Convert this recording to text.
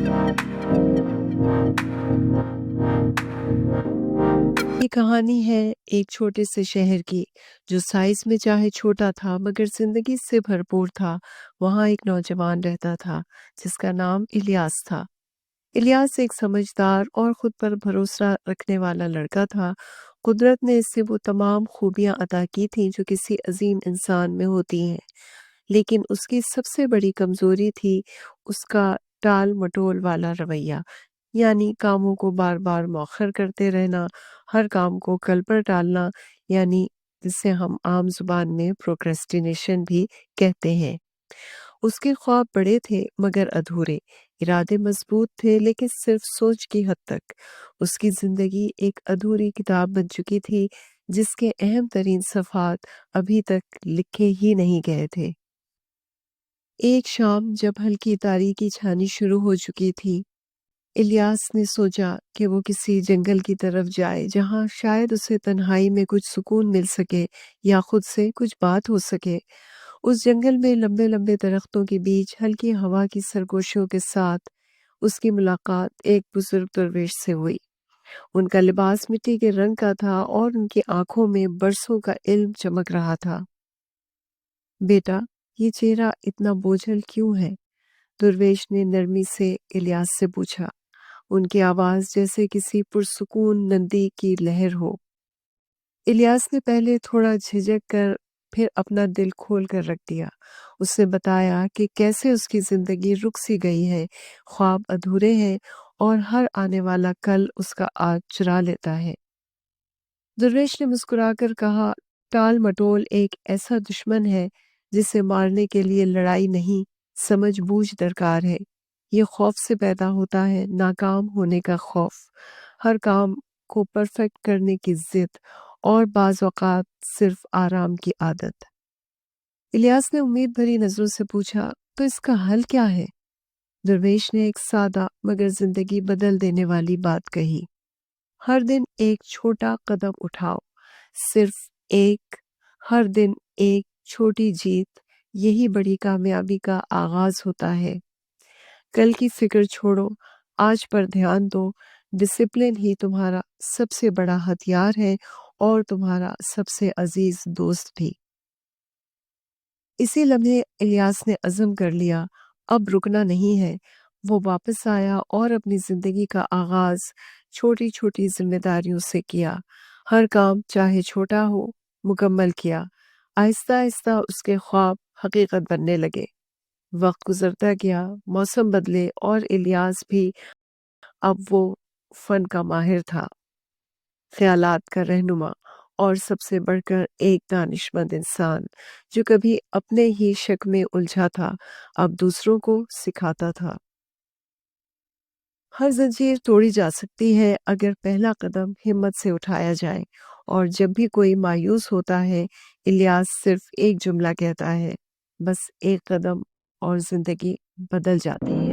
ये कहानी है एक छोटे से शहर की, जो साइज में चाहे छोटा था मगर जिंदगी से भरपूर था। वहाँ एक नौजवान रहता था जिसका नाम इलियास था। इलियास एक समझदार और खुद पर भरोसा रखने वाला लड़का था। कुदरत ने इससे वो तमाम खूबियां अता की थीं जो किसी अजीम इंसान में होती हैं, लेकिन उसकी सबसे बड़ी कमजोरी थी उसका टाल मटोल वाला रवैया। यानी कामों को बार-बार मौखर करते रहना, हर काम को कल पर टालना, यानी जिसे हम आम ज़ुबान में प्रोक्रेस्टिनेशन भी कहते हैं। उसके ख्वाब बड़े थे मगर अधूरे, इरादे मज़बूत थे लेकिन सिर्फ सोच की हद तक। उसकी ज़िंदगी एक अधूरी किताब बन चुकी थी जिसके अहम तरीन सफ़हात अभी तक लिखे ही नहीं गए थे। एक शाम जब हल्की तारीकी छानी शुरू हो चुकी थी, इलियास ने सोचा कि वो किसी जंगल की तरफ जाए जहां शायद उसे तन्हाई में कुछ सुकून मिल सके या खुद से कुछ बात हो सके। उस जंगल में लंबे लंबे दरख्तों के बीच हल्की हवा की सरगोशियों के साथ उसकी मुलाकात एक बुजुर्ग दरवेश से हुई। उनका लिबास मिट्टी के रंग का था और उनकी आंखों में बरसों का इल्म चमक रहा था। बेटा, ये चेहरा इतना बोझल क्यों है? दरवेश ने नरमी से इलियास से पूछा। उनकी आवाज जैसे किसी पुरसुकून नदी की लहर हो। इलियास ने पहले थोड़ा झिझक कर फिर अपना दिल खोल कर रख दिया। उसने बताया कि कैसे उसकी जिंदगी रुक सी गई है, ख्वाब अधूरे हैं और हर आने वाला कल उसका आज चुरा लेता है। दुर्वेश ने मुस्कुराकर कहा, टाल मटोल एक ऐसा दुश्मन है जिसे मारने के लिए लड़ाई नहीं, समझ बूझ दरकार है। ये खौफ से पैदा होता है, नाकाम होने का खौफ, हर काम को परफेक्ट करने की जिद और बाज़ औक़ात सिर्फ आराम की आदत। इलियास ने उम्मीद भरी नजरों से पूछा, तो इसका हल क्या है? दरवेश ने एक सादा मगर जिंदगी बदल देने वाली बात कही। हर दिन एक छोटा कदम उठाओ, सिर्फ एक। हर दिन एक छोटी जीत, यही बड़ी कामयाबी का आगाज होता है। कल की फिक्र छोड़ो, आज पर ध्यान दो। डिसिप्लिन ही तुम्हारा सबसे बड़ा हथियार है और तुम्हारा सबसे अजीज दोस्त भी। इसी लम्हे इलियास ने अज़म कर लिया, अब रुकना नहीं है। वो वापस आया और अपनी जिंदगी का आगाज छोटी छोटी जिम्मेदारियों से किया। हर काम चाहे छोटा हो, मुकम्मल किया। आहिस्ता आहिस्ता उसके ख्वाब हकीकत बनने लगे। वक्त गुजरता गया, मौसम बदले और इलियास भी अब वो फन का माहिर था, ख्यालात का रहनुमा और सबसे बढ़कर एक दानिशमंद इंसान जो कभी अपने ही शक में उलझा था, अब दूसरों को सिखाता था। हर जंजीर तोड़ी जा सकती है अगर पहला कदम हिम्मत से उठाया जाए। और जब भी कोई मायूस होता है, इलियास सिर्फ एक जुमला कहता है, बस एक कदम और जिंदगी बदल जाती है।